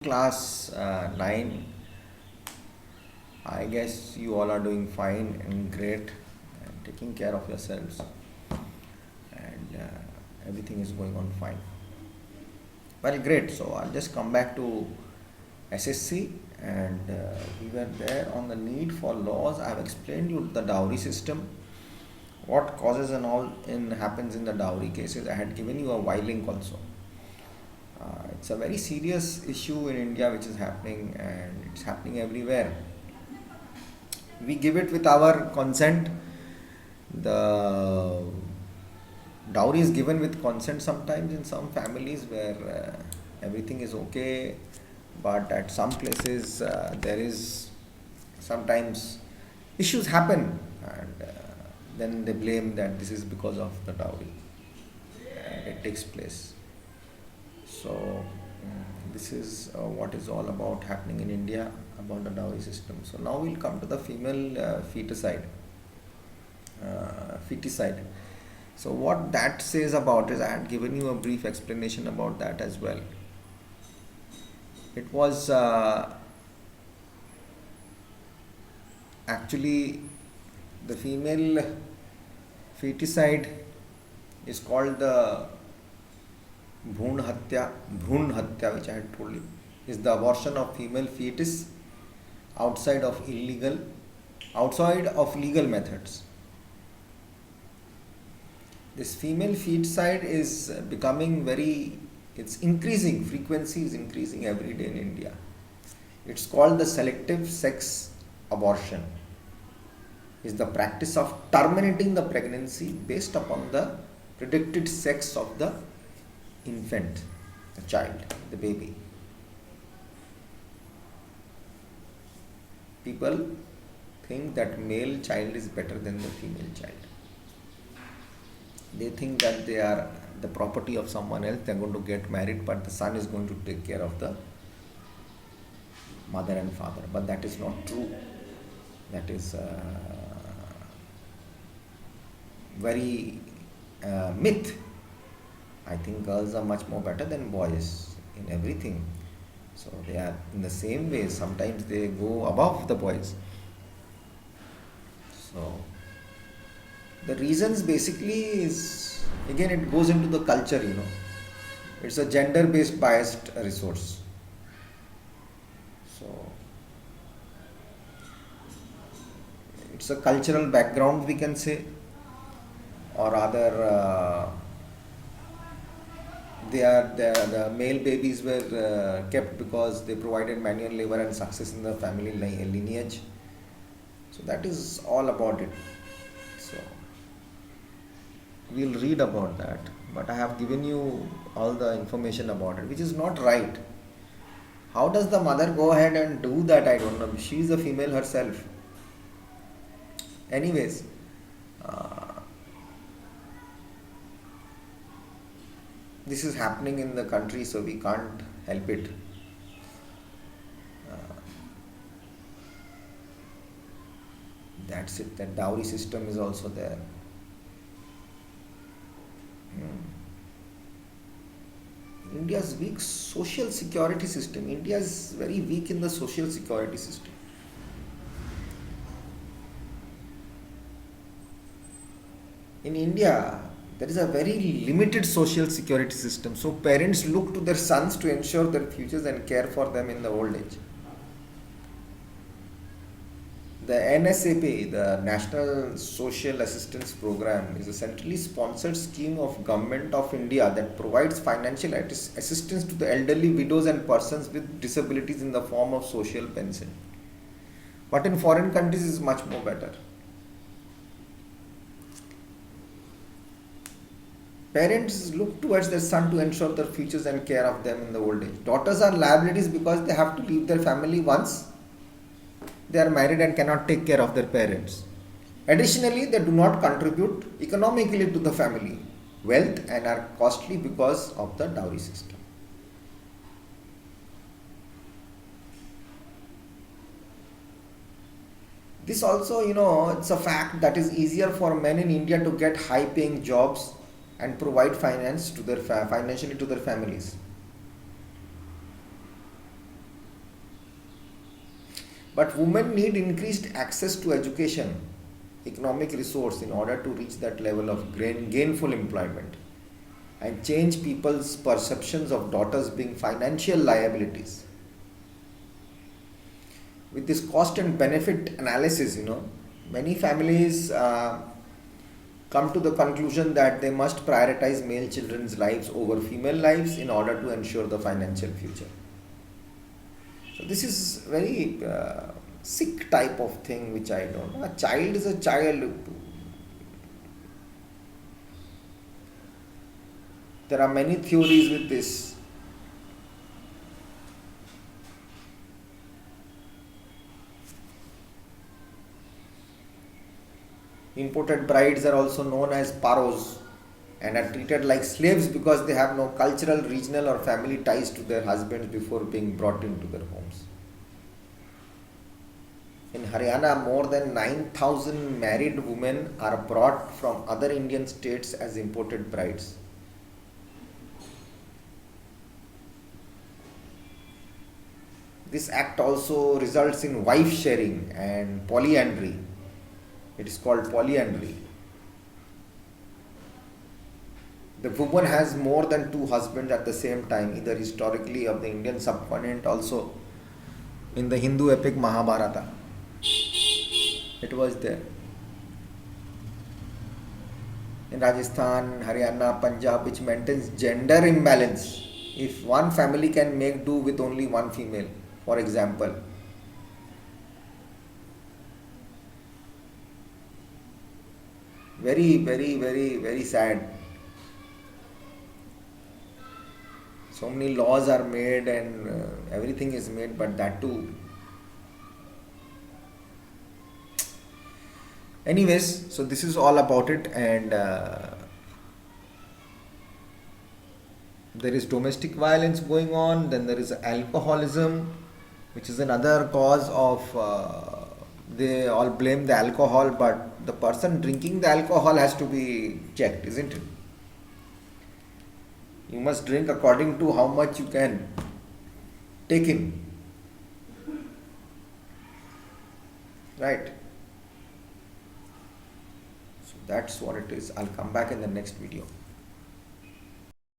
Class 9. I guess you all are doing fine and great and taking care of yourselves, and everything is going on fine. Well, great. So I'll just come back to SSC, and we were there on the need for laws. I've explained you the dowry system, what causes and all in happens in the dowry cases. I had given you a Y link also. It's a very serious issue in India which is happening, and it's happening everywhere. We give it with our consent. The dowry is given with consent sometimes in some families where everything is okay, but at some places there is sometimes issues happen, and then they blame that this is because of the dowry, and it takes place. So, this is what is all about happening in India about the dowry system. So, now we'll come to the female feticide. Feticide. So, what that says about is I had given you a brief explanation about that as well. It was actually the female feticide is called the Bhun Hatya, which I had told you, is the abortion of female fetus outside of illegal, outside of legal methods. This female feticide is becoming very, its increasing, frequency is increasing every day in India. It's called the selective sex abortion. Is the practice of terminating the pregnancy based upon the predicted sex of the infant, the child, the baby. People think that male child is better than the female child. They think that they are the property of someone else, they are going to get married, but the son is going to take care of the mother and father. But that is not true. That is very myth. I think girls are much more better than boys in everything. So they are in the same way. Sometimes they go above the boys. So the reasons basically is, again, it goes into the culture. It's a gender based biased resource. So it's a cultural background, we can say, or rather the male babies were kept because they provided manual labor and success in the family lineage. So that is all about it. So we'll read about that, but I have given you all the information about it, which is not right. How does the mother go ahead and do that? I don't know. She is a female herself. Anyways, this is happening in the country, so we can't help it. That's it. That dowry system is also there. India's weak social security system. India is very weak in the social security system. In India, there is a very limited social security system. So parents look to their sons to ensure their futures and care for them in the old age. The NSAP, the National Social Assistance Program, is a centrally sponsored scheme of Government of India that provides financial assistance to the elderly, widows and persons with disabilities in the form of social pension. But in foreign countries, it is much more better. Parents look towards their son to ensure their futures and care of them in the old age. Daughters are liabilities because they have to leave their family once they are married and cannot take care of their parents. Additionally, they do not contribute economically to the family wealth and are costly because of the dowry system. This also, it's a fact that is easier for men in India to get high paying jobs and provide financially to their families. But women need increased access to education, economic resource in order to reach that level of gainful employment and change people's perceptions of daughters being financial liabilities. With this cost and benefit analysis, many families come to the conclusion that they must prioritize male children's lives over female lives in order to ensure the financial future. So this is very sick type of thing which I don't know. A child is a child. There are many theories with this. Imported brides are also known as paros and are treated like slaves because they have no cultural, regional or family ties to their husbands before being brought into their homes. In Haryana, more than 9,000 married women are brought from other Indian states as imported brides. This act also results in wife sharing and polyandry. It is called polyandry. The woman has more than two husbands at the same time, either historically of the Indian subcontinent, also in the Hindu epic Mahabharata. It was there. In Rajasthan, Haryana, Punjab, which maintains gender imbalance. If one family can make do with only one female, for example, very, very, very, very sad. So many laws are made and everything is made, but that too. Anyways, so this is all about it, and there is domestic violence going on, then there is alcoholism, which is another cause of, they all blame the alcohol, but the person drinking the alcohol has to be checked, isn't it? You must drink according to how much you can take in. Right? So that's what it is. I'll come back in the next video.